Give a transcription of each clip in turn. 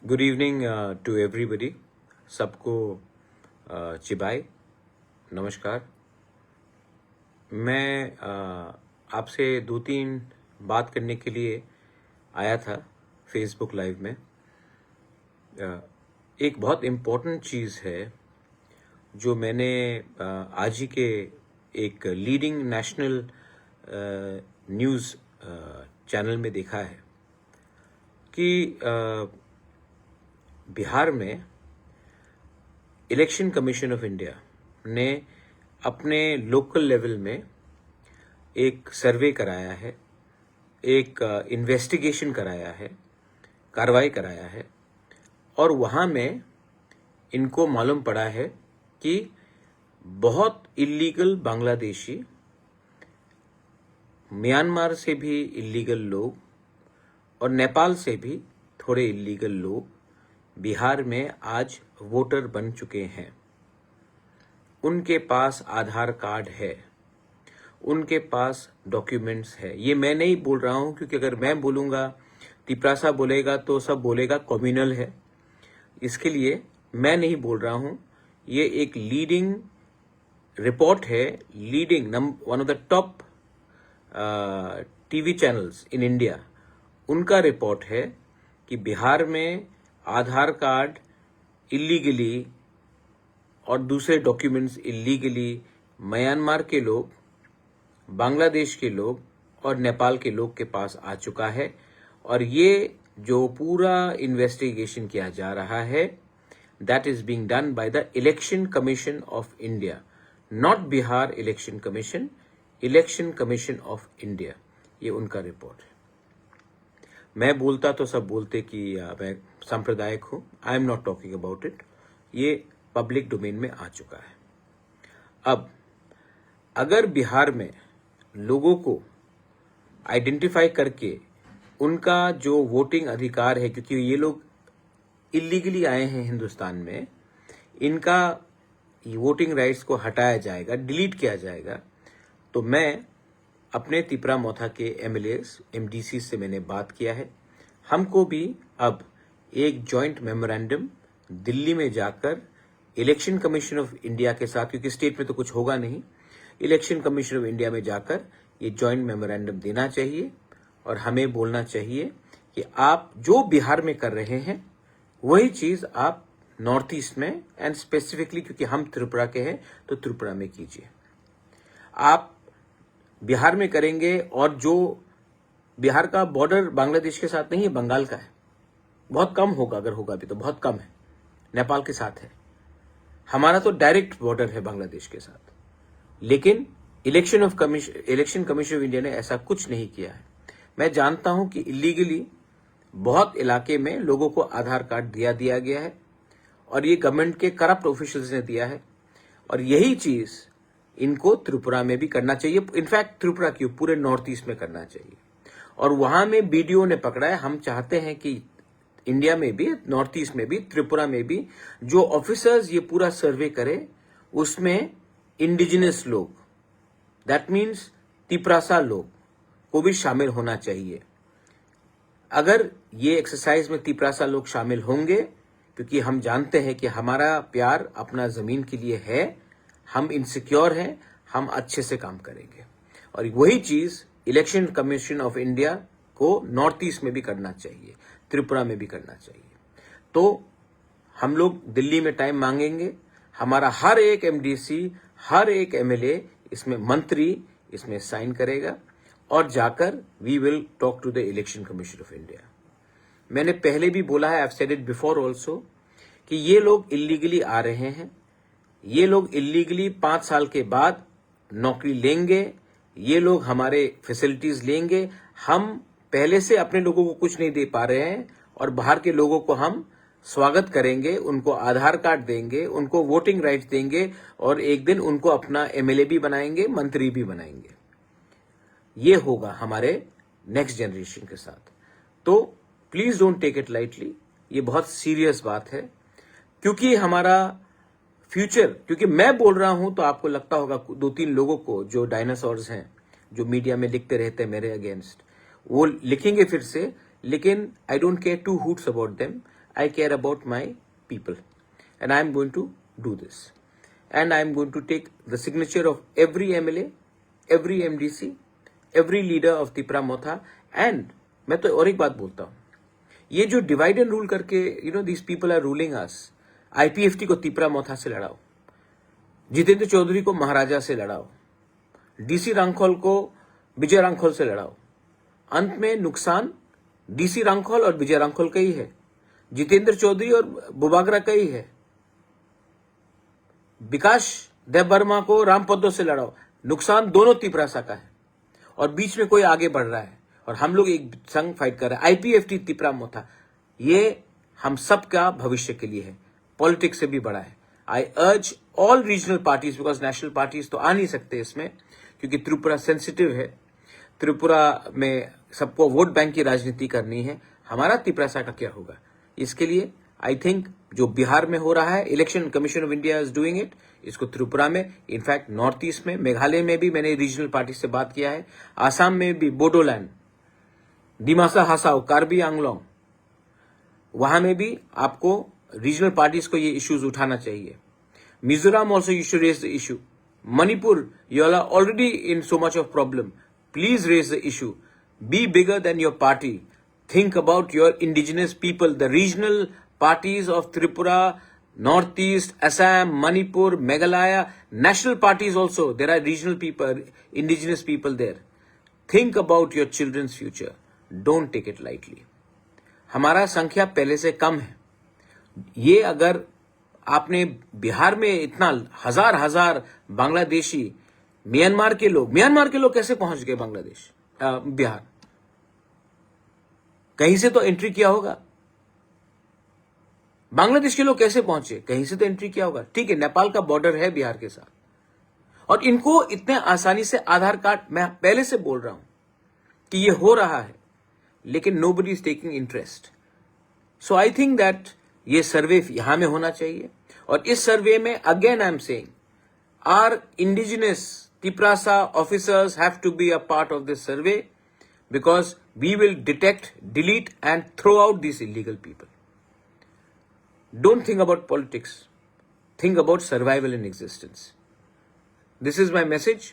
Good evening to everybody. सबको चिबाई नमस्कार। मैं आपसे दो तीन बात करने के लिए आया था फेसबुक लाइव में। एक बहुत इम्पोर्टेंट चीज़ है जो मैंने आज ही के एक लीडिंग नेशनल न्यूज़ चैनल में देखा है कि बिहार में इलेक्शन कमीशन ऑफ इंडिया ने अपने लोकल लेवल में एक सर्वे कराया है, एक इन्वेस्टिगेशन कराया है, कार्रवाई कराया है और वहाँ में इनको मालूम पड़ा है कि बहुत इल्लीगल बांग्लादेशी, म्यांमार से भी इल्लीगल लोग और नेपाल से भी थोड़े इल्लीगल लोग बिहार में आज वोटर बन चुके हैं। उनके पास आधार कार्ड है, उनके पास डॉक्यूमेंट्स है। ये मैं नहीं बोल रहा हूं क्योंकि अगर मैं बोलूंगा, तिपरासा बोलेगा तो सब बोलेगा कम्युनल है। इसके लिए मैं नहीं बोल रहा हूं। ये एक लीडिंग रिपोर्ट है, leading one of the top TV channels in India, उनका रिपोर्ट है कि बिहार में आधार कार्ड इल्लीगली और दूसरे डॉक्यूमेंट्स इल्लीगली म्यांमार के लोग, बांग्लादेश के लोग और नेपाल के लोग के पास आ चुका है। और ये जो पूरा इन्वेस्टिगेशन किया जा रहा है, that is being done by the election commission of India, not Bihar election commission, election commission of India. ये उनका रिपोर्ट है। मैं बोलता तो सब बोलते कि मैं सांप्रदायिक हूं। I am not talking about it. ये पब्लिक डोमेन में आ चुका है। अब अगर बिहार में लोगों को आइडेंटिफाई करके उनका जो वोटिंग अधिकार है, क्योंकि ये लोग इल्लीगली आए हैं हिंदुस्तान में, इनका वोटिंग राइट्स को हटाया जाएगा, डिलीट किया जाएगा, तो मैं अपने तिपरा मोथा के एमएलएस, एमडीसी से मैंने बात किया है। हमको भी अब एक जॉइंट मेमोरेंडम दिल्ली में जाकर इलेक्शन कमीशन ऑफ इंडिया के साथ, क्योंकि स्टेट में तो कुछ होगा नहीं, इलेक्शन कमीशन ऑफ इंडिया में जाकर ये जॉइंट मेमोरेंडम देना चाहिए और हमें बोलना चाहिए कि आप जो बिहार में कर रहे हैं वही चीज आप नॉर्थ ईस्ट में, एंड स्पेसिफिकली क्योंकि हम त्रिपुरा के हैं तो त्रिपुरा में कीजिए। आप बिहार में करेंगे और जो बिहार का बॉर्डर बांग्लादेश के साथ नहीं है, बंगाल का है, बहुत कम होगा, अगर होगा भी तो बहुत कम है, नेपाल के साथ है। हमारा तो डायरेक्ट बॉर्डर है बांग्लादेश के साथ। लेकिन इलेक्शन कमीशन ऑफ इंडिया ने ऐसा कुछ नहीं किया है। मैं जानता हूं कि इलीगली बहुत इलाके में लोगों को आधार कार्ड दिया गया है और ये गवर्नमेंट के करप्ट ऑफिशियल्स ने दिया है, और यही चीज इनको त्रिपुरा में भी करना चाहिए। इनफैक्ट त्रिपुरा क्यों, पूरे नॉर्थ ईस्ट में करना चाहिए। और वहां में बीडीओ ने पकड़ा है। हम चाहते हैं कि इंडिया में भी, नॉर्थ ईस्ट में भी, त्रिपुरा में भी जो ऑफिसर्स ये पूरा सर्वे करे, उसमें इंडिजिनस लोग, दैट मीन्स तिपरासा लोग को भी शामिल होना चाहिए। अगर ये एक्सरसाइज में तिपरासा लोग शामिल होंगे, क्योंकि हम जानते हैं कि हमारा प्यार अपना जमीन के लिए है, हम इनसिक्योर हैं, हम अच्छे से काम करेंगे। और वही चीज इलेक्शन कमीशन ऑफ इंडिया को नॉर्थ ईस्ट में भी करना चाहिए, त्रिपुरा में भी करना चाहिए। तो हम लोग दिल्ली में टाइम मांगेंगे। हमारा हर एक एमडीसी, हर एक एमएलए, इसमें मंत्री इसमें साइन करेगा और जाकर we will talk to the election commission of India. मैंने पहले भी बोला है, I have said it before also, कि ये लोग इलीगली आ रहे हैं। ये लोग इलीगली 5 साल के बाद नौकरी लेंगे, ये लोग हमारे फैसिलिटीज लेंगे। हम पहले से अपने लोगों को कुछ नहीं दे पा रहे हैं और बाहर के लोगों को हम स्वागत करेंगे, उनको आधार कार्ड देंगे, उनको वोटिंग राइट्स देंगे और एक दिन उनको अपना एमएलए भी बनाएंगे, मंत्री भी बनाएंगे। ये होगा हमारे नेक्स्ट जनरेशन के साथ। तो please don't take it lightly. ये बहुत सीरियस बात है, क्योंकि हमारा फ्यूचर, क्योंकि मैं बोल रहा हूं तो आपको लगता होगा 2-3 लोगों को जो डायनासोर्स हैं, जो मीडिया में लिखते रहते हैं मेरे अगेंस्ट, वो लिखेंगे फिर से, लेकिन I don't care two hoots about them. I care about my people, and I am going to do this, and I am going to take the signature of every MLA, every MDC, every leader of Tipra Motha. And मैं तो और एक बात बोलता हूं, ये जो divide and rule करके these people are ruling us, IPFT को तिपरा मोथा से लड़ाओ, जितेंद्र चौधरी को महाराजा से लड़ाओ, डीसी रांखोल को विजय रांखोल से लड़ाओ। अंत में नुकसान डीसी रांखोल और विजय रांखोल का ही है, जितेंद्र चौधरी और बुबागरा का ही है। विकास देव वर्मा को रामपद्दो से लड़ाओ, नुकसान दोनों तिपरासा का है, और बीच में कोई आगे बढ़ रहा है और हम लोग एक संग फाइट कर रहे हैं। आईपीएफटी तिपरा मोथा, ये हम सब का भविष्य के लिए है, पॉलिटिक्स से भी बड़ा है। I urge all regional parties, because national parties तो आ नहीं सकते इसमें, क्योंकि त्रिपुरा सेंसिटिव है। त्रिपुरा में सबको वोट बैंक की राजनीति करनी है। हमारा तिपरासा का क्या होगा, इसके लिए आई थिंक जो बिहार में हो रहा है, election commission of India is doing it, इसको त्रिपुरा में, इनफैक्ट नॉर्थ ईस्ट में, मेघालय में भी मैंने रीजनल पार्टी से बात किया है, आसाम में भी, बोडोलैंड, दिमासा हासाओ, कार्बी आंगलोंग, वहां में भी आपको रीजनल पार्टीज को ये इश्यूज उठाना चाहिए। Mizoram also you should raise the issue. Manipur, you are already in so much of problem, please raise the issue, be bigger than your party, think about your indigenous people, the regional parties of Tripura, Northeast, Assam, Manipur, Meghalaya, national parties also, there are regional people, indigenous people there. Think about your children's future. Don't take it lightly. हमारा संख्या पहले से कम है। ये अगर आपने बिहार में इतना हजार बांग्लादेशी, म्यांमार के लोग कैसे पहुंच गए बांग्लादेश, बिहार? कहीं से तो एंट्री किया होगा। बांग्लादेश के लोग कैसे पहुंचे, कहीं से तो एंट्री किया होगा। ठीक है, नेपाल का बॉर्डर है बिहार के साथ, और इनको इतने आसानी से आधार कार्ड, मैं पहले से बोल रहा हूं कि ये हो रहा है, लेकिन nobody is taking interest. So I think that ये सर्वे यहां में होना चाहिए, और इस सर्वे में again I am saying are indigenous Tiprasa officers have to be a part of this survey, because we will detect, delete and throw out these illegal people. Don't think about politics. Think about survival and existence. This is my message.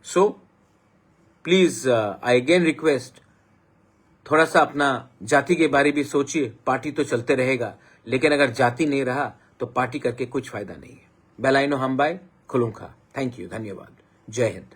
So, please, I again request, थोड़ा सा अपना जाति के बारे भी सोचिए। Party तो चलते रहेगा, लेकिन अगर जाति नहीं रहा तो पार्टी करके कुछ फायदा नहीं है। बेलाइनो हमबाई खुलुंखा। थैंक यू, धन्यवाद, जय हिंद।